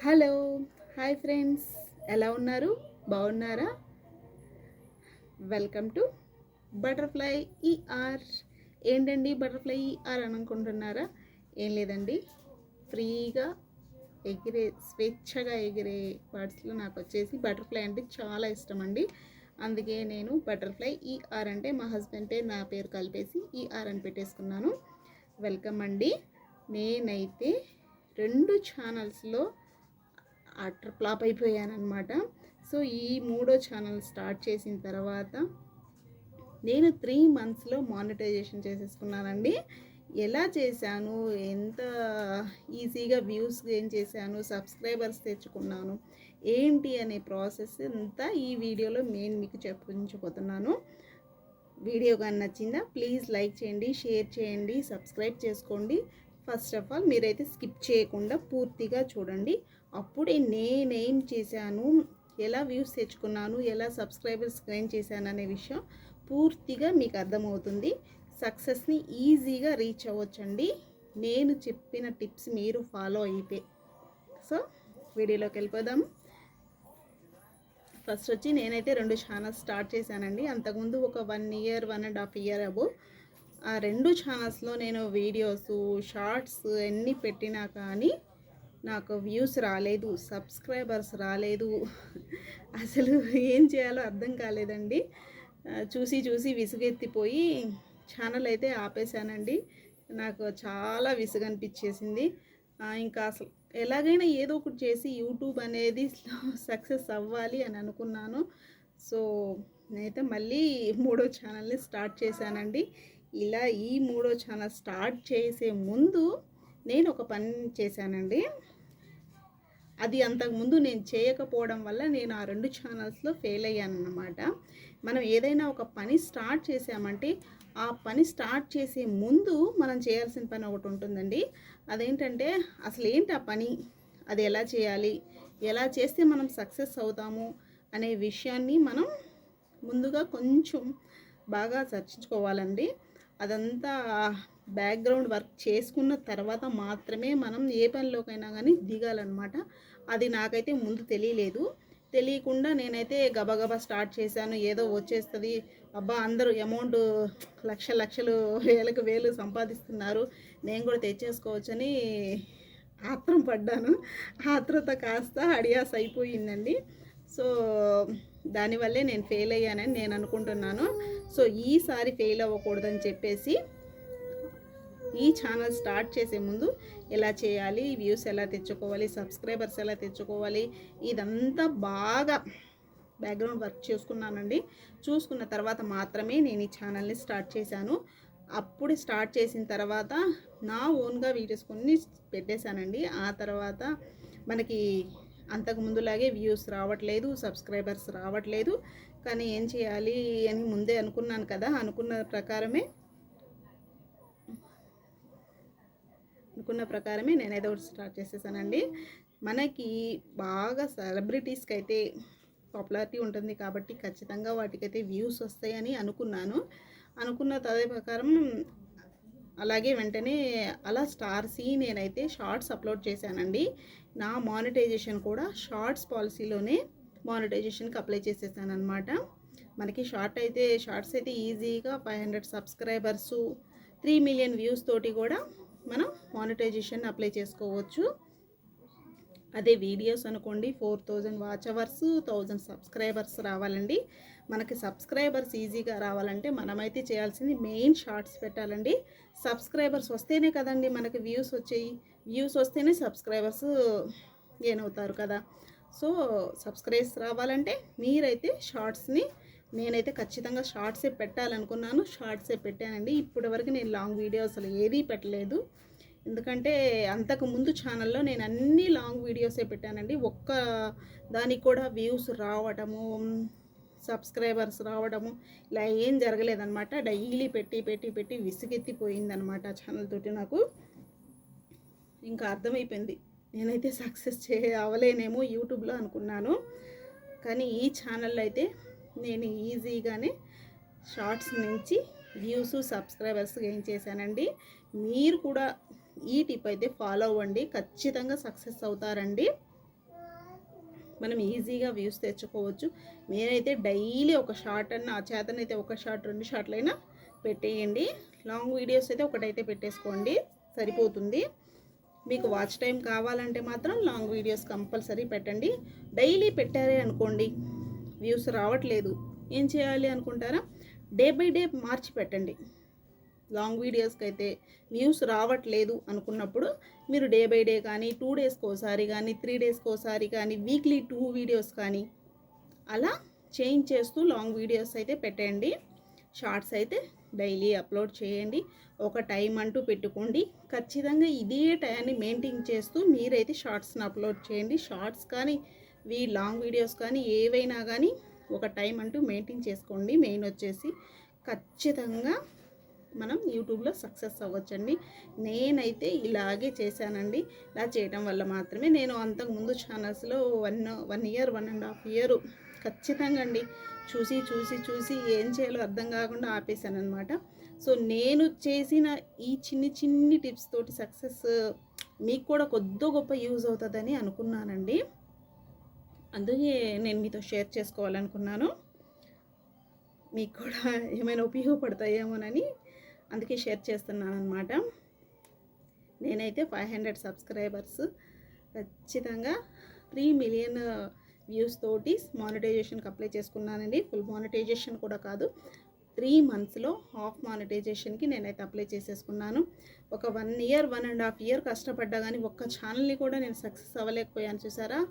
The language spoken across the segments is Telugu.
హలో హాయ్ ఫ్రెండ్స్, ఎలా ఉన్నారు? బాగున్నారా? Welcome to butterfly ER. ఏంటండి బటర్ఫ్లై ఈఆర్ అని అనుకుంటున్నారా? ఏం లేదండి, ఫ్రీగా ఎగిరే స్వేచ్ఛగా ఎగిరే బర్డ్స్లో నాకు వచ్చేసి బటర్ఫ్లై అంటే చాలా ఇష్టం అండి. అందుకే నేను బటర్ఫ్లై ఈఆర్ అంటే మా హస్బెండ్ పేరు నా పేరు కలిపేసి ఈఆర్ అని పెట్టేసుకున్నాను. వెల్కమ్ అండి. నేనైతే 2 ఛానల్స్లో అటర్ ఫ్లాప్ అయిపోయానమాట. సో ఈ మూడో ఛానల్ స్టార్ట్ చేసిన తర్వాత నేను 3 మంత్స్లో మానిటైజేషన్ చేసేసుకున్నానండి. ఎలా చేశాను, ఎంత ఈజీగా వ్యూస్ గెయిన్ చేశాను, సబ్స్క్రైబర్స్ తెచ్చుకున్నాను, ఏంటి అనే ప్రాసెస్ అంతా ఈ వీడియోలో నేను మీకు చెప్పించబోతున్నాను. వీడియో కానీ నచ్చిందా ప్లీజ్ లైక్ చేయండి, షేర్ చేయండి, సబ్స్క్రైబ్ చేసుకోండి. ఫస్ట్ ఆఫ్ ఆల్ మీరైతే స్కిప్ చేయకుండా పూర్తిగా చూడండి. అప్పుడే నేనేం చేశాను, ఎలా వ్యూస్ తెచ్చుకున్నాను, ఎలా సబ్స్క్రైబర్స్ గెయిన్ చేశాను అనే విషయం పూర్తిగా మీకు అర్థమవుతుంది. సక్సెస్ని ఈజీగా రీచ్ అవ్వచ్చండి నేను చెప్పిన టిప్స్ మీరు ఫాలో అయితే. సో వీడియోలోకి వెళ్ళిపోదాము. ఫస్ట్ వచ్చి నేనైతే 2 ఛానల్స్ స్టార్ట్ చేశానండి. అంతకుముందు ఒక 1 ఇయర్ 1.5 ఇయర్ అబో ఆ 2 ఛానల్స్లో నేను వీడియోస్ షార్ట్స్ అన్నీ పెట్టినా కానీ నాకు వ్యూస్ రాలేదు, సబ్స్క్రైబర్స్ రాలేదు. అసలు ఏం చేయాలో అర్థం కాలేదండి. చూసి చూసి విసుగెత్తిపోయి ఛానల్ అయితే ఆపేశానండి. నాకు చాలా విసుగనిపించేసింది. ఇంకా అసలు ఎలాగైనా ఏదో ఒకటి చేసి యూట్యూబ్ అనేది సక్సెస్ అవ్వాలి అని అనుకున్నాను. సో నేనైతే మళ్ళీ 3వ ఛానల్ని స్టార్ట్ చేశానండి. ఇలా ఈ 3వ ఛానల్ స్టార్ట్ చేసే ముందు నేను ఒక పని చేశానండి. అది అంతకుముందు నేను చేయకపోవడం వల్ల నేను ఆ 2 ఛానల్స్లో ఫెయిల్ అయ్యాను అన్నమాట. మనం ఏదైనా ఒక పని స్టార్ట్ చేసామంటే ఆ పని స్టార్ట్ చేసే ముందు మనం చేయాల్సిన పని ఒకటి ఉంటుందండి. అదేంటంటే అసలు ఏంటి ఆ పని, అది ఎలా చేయాలి, ఎలా చేస్తే మనం సక్సెస్ అవుతాము అనే విషయాన్ని మనం ముందుగా కొంచెం బాగా చర్చించుకోవాలండి. అదంతా బ్యాక్గ్రౌండ్ వర్క్ చేసుకున్న తర్వాత మాత్రమే మనం ఏ పనిలోకైనా కానీ దిగాలన్నమాట. అది నాకైతే ముందు తెలియకుండా నేనైతే గబగబా స్టార్ట్ చేశాను. ఏదో వచ్చేస్తుంది, అబ్బా అందరూ అమౌంట్ లక్షలు వేలకు వేలు సంపాదిస్తున్నారు, నేను కూడా తెచ్చేసుకోవచ్చని ఆత్రం పడ్డాను. ఆత్రత కాస్త అడియాస్ అయిపోయిందండి. సో దానివల్లే నేను ఫెయిల్ అయ్యానని నేను అనుకుంటున్నాను. సో ఈసారి ఫెయిల్ అవ్వకూడదని చెప్పేసి ఈ ఛానల్ స్టార్ట్ చేసే ముందు ఎలా చేయాలి, వ్యూస్ ఎలా తెచ్చుకోవాలి, సబ్స్క్రైబర్స్ ఎలా తెచ్చుకోవాలి, ఇదంతా బాగా బ్యాక్గ్రౌండ్ వర్క్ చేసుకున్నానండి. చూసుకున్న తర్వాత మాత్రమే నేను ఈ ఛానల్ని స్టార్ట్ చేశాను. అప్పుడు స్టార్ట్ చేసిన తర్వాత నా ఓన్గా వీడియోస్ కొన్ని పెట్టేశానండి. ఆ తర్వాత మనకి అంతకు ముందులాగే వ్యూస్ రావట్లేదు, సబ్స్క్రైబర్స్ రావట్లేదు. కానీ ఏం చేయాలి అని ముందే అనుకున్నాను కదా, అనుకున్న ప్రకారమే నేనైతే ఒకటి స్టార్ట్ చేసేసానండి. మనకి బాగా సెలబ్రిటీస్కి అయితే పాపులారిటీ ఉంటుంది కాబట్టి ఖచ్చితంగా వాటికైతే వ్యూస్ వస్తాయని అనుకున్న అదే ప్రకారం అలాగే వెంటనే అలా నేనైతే షార్ట్స్ అప్లోడ్ చేశానండి. నా మానిటైజేషన్ కూడా షార్ట్స్ పాలసీలోనే మానిటైజేషన్కి అప్లై చేసేసాను అనమాట. మనకి షార్ట్స్ అయితే ఈజీగా 500 సబ్స్క్రైబర్స్ 3 మిలియన్ వ్యూస్ తోటి కూడా మనం మానిటైజేషన్ అప్లై చేసుకోవచ్చు. అదే వీడియోస్ అనుకోండి 4000 వాచ్ అవర్స్ 1000 సబ్స్క్రైబర్స్ రావాలండి. మనకి సబ్స్క్రైబర్స్ ఈజీగా రావాలంటే మనమైతే చేయాల్సింది మెయిన్ షార్ట్స్ పెట్టాలండి. సబ్స్క్రైబర్స్ వస్తేనే కదండి మనకి వ్యూస్ వచ్చాయి, వ్యూస్ వస్తేనే సబ్స్క్రైబర్స్ గెయిన్ అవుతారు కదా. సో సబ్స్క్రైబర్స్ రావాలంటే మీరైతే నేనైతే ఖచ్చితంగా షార్ట్సే పెట్టాలనుకున్నాను, షార్ట్సే పెట్టానండి. ఇప్పటి వరకు నేను లాంగ్ వీడియో అసలు ఏదీ పెట్టలేదు. ఎందుకంటే అంతకు ముందు ఛానల్లో నేను అన్ని లాంగ్ వీడియోసే పెట్టానండి. ఒక్క దానికి కూడా వ్యూస్ రావడము, సబ్స్క్రైబర్స్ రావడము ఇలా ఏం జరగలేదన్నమాట. డైలీ పెట్టి విసుగెత్తిపోయిందనమాట ఛానల్ తోటి. నాకు ఇంకా అర్థమైపోయింది నేనైతే సక్సెస్ అవ్వలేనేమో యూట్యూబ్లో అనుకున్నాను. కానీ ఈ ఛానల్లో అయితే నేను ఈజీగానే షార్ట్స్ నుంచి వ్యూస్ సబ్స్క్రైబర్స్ గెయిన్ చేశానండి. మీరు కూడా ఈ టిప్ అయితే ఫాలో అవ్వండి, ఖచ్చితంగా సక్సెస్ అవుతారండి. మనం ఈజీగా వ్యూస్ తెచ్చుకోవచ్చు. మీరైతే డైలీ ఒక షార్ట్ అన్న చేతనైతే ఒక షార్ట్ 2 షార్ట్లైనా పెట్టేయండి. లాంగ్ వీడియోస్ అయితే ఒకటైతే పెట్టేసుకోండి, సరిపోతుంది. మీకు వాచ్ టైం కావాలంటే మాత్రం లాంగ్ వీడియోస్ కంపల్సరీ పెట్టండి. డైలీ పెట్టారే అనుకోండి వ్యూస్ రావట్లేదు, ఏం చేయాలి అనుకుంటారా? డే బై డే మార్చి పెట్టండి. లాంగ్ వీడియోస్కి అయితే వ్యూస్ రావట్లేదు అనుకున్నప్పుడు మీరు డే బై డే కానీ 2 డేస్కి ఒకసారి కానీ 3 డేస్కి ఒకసారి కానీ వీక్లీ 2 వీడియోస్ కానీ అలా చేంజ్ చేస్తూ లాంగ్ వీడియోస్ అయితే పెట్టండి. షార్ట్స్ అయితే డైలీ అప్లోడ్ చేయండి. ఒక టైం అంటూ పెట్టుకోండి. ఖచ్చితంగా ఇదే టైంని మెయింటైన్ చేస్తూ మీరైతే షార్ట్స్ని అప్లోడ్ చేయండి. షార్ట్స్ కానీ లాంగ్ వీడియోస్ కానీ ఏవైనా కానీ ఒక టైం అంటూ మెయింటైన్ చేసుకోండి. మెయిన్ వచ్చేసి ఖచ్చితంగా మనం యూట్యూబ్లో సక్సెస్ అవ్వచ్చండి. నేనైతే ఇలాగే చేశానండి. ఇలా చేయడం వల్ల మాత్రమే నేను అంతకుముందు ఛానల్స్లో 1 ఇయర్ 1.5 ఇయర్ ఖచ్చితంగా అండి చూసి ఏం చేయాలో అర్థం కాకుండా ఆపేశాను అనమాట. సో నేను చేసిన ఈ చిన్ని టిప్స్ తోటి సక్సెస్ మీకు కూడా కొద్దో గొప్ప యూజ్ అవుతుందని అనుకున్నానండి. అందుకే నేను మీతో షేర్ చేసుకోవాలనుకున్నాను. మీకు కూడా ఏమైనా ఉపయోగపడతాయేమోనని అందుకే షేర్ చేస్తున్నాను అనమాట. నేనైతే 500 సబ్స్క్రైబర్స్ ఖచ్చితంగా 3 మిలియన్ వ్యూస్ తోటి మానిటైజేషన్కి అప్లై చేసుకున్నానండి. ఫుల్ మానిటైజేషన్ కూడా కాదు, 3 మంత్స్లో హాఫ్ మానిటైజేషన్కి నేనైతే అప్లై చేసేసుకున్నాను. ఒక 1 ఇయర్ 1.5 ఇయర్ కష్టపడ్డా కానీ ఒక్క ఛానల్ని కూడా నేను సక్సెస్ అవ్వలేకపోయాను. చూసారా,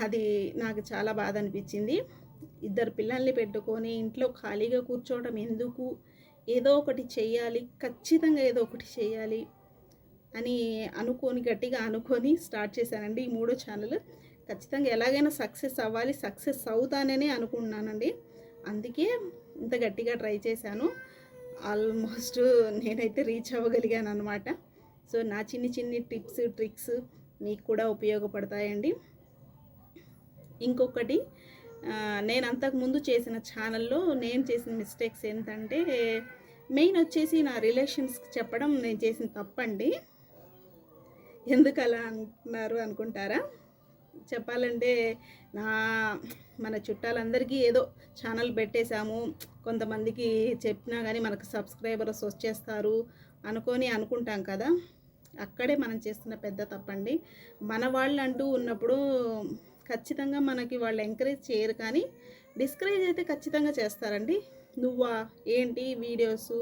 అది నాకు చాలా బాధ అనిపించింది. 2 పిల్లల్ని పెట్టుకొని ఇంట్లో ఖాళీగా కూర్చోవడం ఎందుకు, ఏదో ఒకటి చెయ్యాలి, ఖచ్చితంగా ఏదో ఒకటి చేయాలి అని గట్టిగా అనుకొని స్టార్ట్ చేశానండి ఈ 3వ ఛానల్. ఖచ్చితంగా ఎలాగైనా సక్సెస్ అవ్వాలి, సక్సెస్ అవుతాననే అనుకున్నానండి. అందుకే ఇంత గట్టిగా ట్రై చేశాను. ఆల్మోస్ట్ నేనైతే రీచ్ అవ్వగలిగాను అనమాట. సో నా చిన్ని టిప్స్ ట్రిక్స్ మీకు కూడా ఉపయోగపడతాయండి. ఇంకొకటి, నేను అంతకుముందు చేసిన ఛానల్లో నేను చేసిన మిస్టేక్స్ ఏంటంటే మెయిన్ వచ్చేసి నా రిలేషన్స్కి చెప్పడం నేను చేసిన తప్పండి. ఎందుకు అలా అంటున్నారు అనుకుంటారా? చెప్పాలంటే మన చుట్టాలందరికీ ఏదో ఛానల్ పెట్టేశాము, కొంతమందికి చెప్పినా కానీ మనకు సబ్స్క్రైబర్స్ వచ్చేస్తారు అనుకుంటాం కదా. అక్కడే మనం చేస్తున్న పెద్ద తప్పండి. మన వాళ్ళు అంటూ ఉన్నప్పుడు ఖచ్చితంగా మనకి వాళ్ళు ఎంకరేజ్ చేయరు, కానీ డిస్కరేజ్ అయితే ఖచ్చితంగా చేస్తారండి. నువ్వా ఏంటి వీడియోస్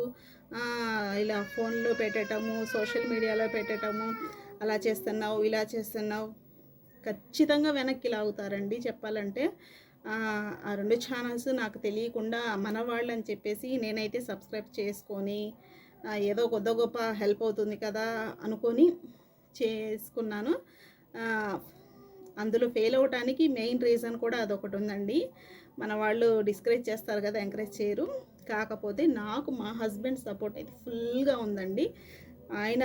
ఇలా ఫోన్లో పెట్టడము, సోషల్ మీడియాలో పెట్టడము, అలా చేస్తున్నావు ఇలా చేస్తున్నావు, ఖచ్చితంగా వెనక్కి లాగుతారండి. చెప్పాలంటే ఆ 2 ఛానల్స్ నాకు తెలియకుండా మన వాళ్ళు అని చెప్పేసి నేనైతే సబ్స్క్రైబ్ చేసుకొని ఏదో కొద్ది గొప్ప హెల్ప్ అవుతుంది కదా అనుకొని చేసుకున్నాను. అందులో ఫెయిల్ అవ్వటానికి మెయిన్ రీజన్ కూడా అదొకటి ఉందండి. మన వాళ్ళు డిస్కరేజ్ చేస్తారు కదా, ఎంకరేజ్ చేయరు. కాకపోతే నాకు మా హస్బెండ్ సపోర్ట్ అయితే ఫుల్గా ఉందండి. ఆయన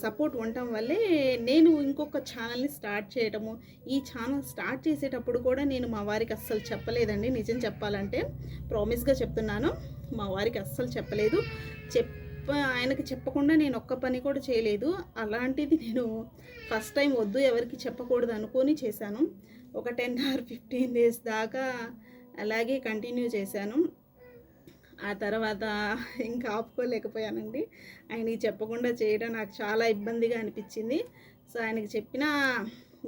సపోర్ట్ ఉండటం వల్లే నేను ఇంకొక ఛానల్ని స్టార్ట్ చేయటము. ఈ ఛానల్ స్టార్ట్ చేసేటప్పుడు కూడా నేను మా వారికి అస్సలు చెప్పలేదండి. నిజం చెప్పాలంటే ప్రామిస్గా చెప్తున్నాను, మా వారికి అస్సలు చెప్పలేదు. ఆయనకి చెప్పకుండా నేను ఒక్క పని కూడా చేయలేదు. అలాంటిది నేను ఫస్ట్ టైం వద్దు ఎవరికి చెప్పకూడదు అనుకొని చేశాను. ఒక 10 or 15 days దాకా అలాగే కంటిన్యూ చేశాను. ఆ తర్వాత ఇంకా ఆపుకోలేకపోయానండి. ఆయనకి చెప్పకుండా చేయడం నాకు చాలా ఇబ్బందిగా అనిపించింది. సో ఆయనకి చెప్పిన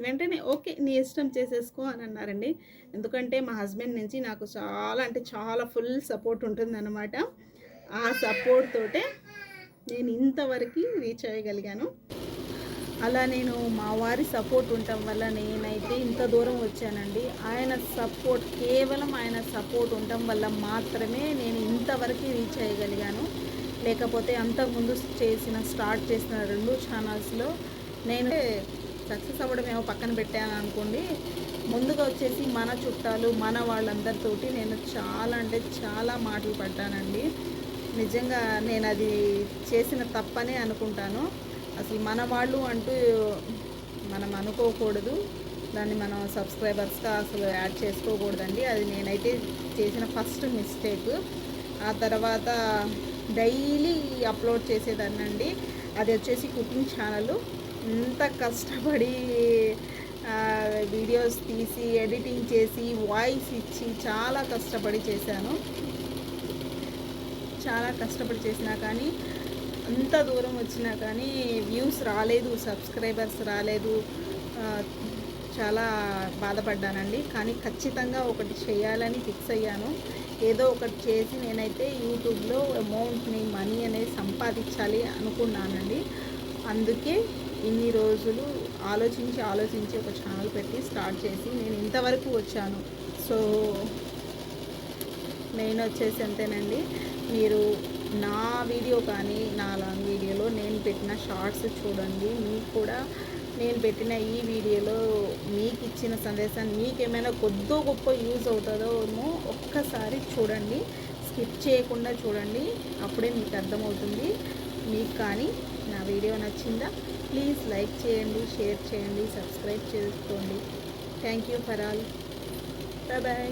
వెంటనే ఓకే నీ ఇష్టం చేసేసుకో అని అన్నారండి. ఎందుకంటే మా హస్బెండ్ నుంచి నాకు చాలా అంటే చాలా ఫుల్ సపోర్ట్ ఉంటుందన్నమాట. ఆ సపోర్ట్ తోటే నేను ఇంతవరకు రీచ్ అయ్యగలిగాను. అలా నేను మా వారి సపోర్ట్ ఉండటం వల్ల నేనైతే ఇంత దూరం వచ్చానండి. కేవలం ఆయన సపోర్ట్ ఉండటం వల్ల మాత్రమే నేను ఇంతవరకు రీచ్ అయ్యగలిగాను. లేకపోతే అంతకుముందు స్టార్ట్ చేసిన 2 ఛానల్స్లో నేను సక్సెస్ అవ్వడమేమో పక్కన పెట్టాను అనుకోండి. ముందుగా వచ్చేసి మన చుట్టాలు మన వాళ్ళందరితోటి నేను చాలా అంటే చాలా మాటలు పడ్డానండి. నిజంగా నేను అది చేసిన తప్పనే అనుకుంటాను. అసలు మన వాళ్ళు అంటూ మనం అనుకోకూడదు, దాన్ని మనం సబ్స్క్రైబర్స్గా అసలు యాడ్ చేసుకోకూడదండి. అది నేనైతే చేసిన ఫస్ట్ మిస్టేక్. ఆ తర్వాత డైలీ అప్లోడ్ చేసేదాన్నండి. అది వచ్చేసి కుకింగ్ ఛానల్. ఇంత కష్టపడి వీడియోస్ తీసి ఎడిటింగ్ చేసి వాయిస్ ఇచ్చి చాలా కష్టపడి చేశాను. చాలా కష్టపడి చేసినా కానీ అంత దూరం వచ్చినా కానీ వ్యూస్ రాలేదు, సబ్స్క్రైబర్స్ రాలేదు. చాలా బాధపడ్డానండి. కానీ ఖచ్చితంగా ఒకటి చేయాలని ఫిక్స్ అయ్యాను. ఏదో ఒకటి చేసి నేనైతే యూట్యూబ్లో అమౌంట్ని, మనీ అనేది సంపాదించాలి అనుకున్నానండి. అందుకే ఇన్ని రోజులు ఆలోచించి ఒక ఛానల్ పెట్టి స్టార్ట్ చేసి నేను ఇంతవరకు వచ్చాను. సో నేను వచ్చేసి అంతేనండి. మీరు నా వీడియో కానీ నా లాంగ్ వీడియోలో నేను పెట్టిన షార్ట్స్ చూడండి. మీకు కూడా నేను పెట్టిన ఈ వీడియోలో మీకు ఇచ్చిన సందేశాన్ని మీకేమైనా కొద్దో గొప్ప యూజ్ అవుతుందో ఏమో ఒక్కసారి చూడండి. స్కిప్ చేయకుండా చూడండి. అప్పుడే మీకు అర్థమవుతుంది. మీకు కానీ నా వీడియో నచ్చిందా? ప్లీజ్ లైక్ చేయండి, షేర్ చేయండి, సబ్స్క్రైబ్ చేసుకోండి. Thank you for all. Bye bye.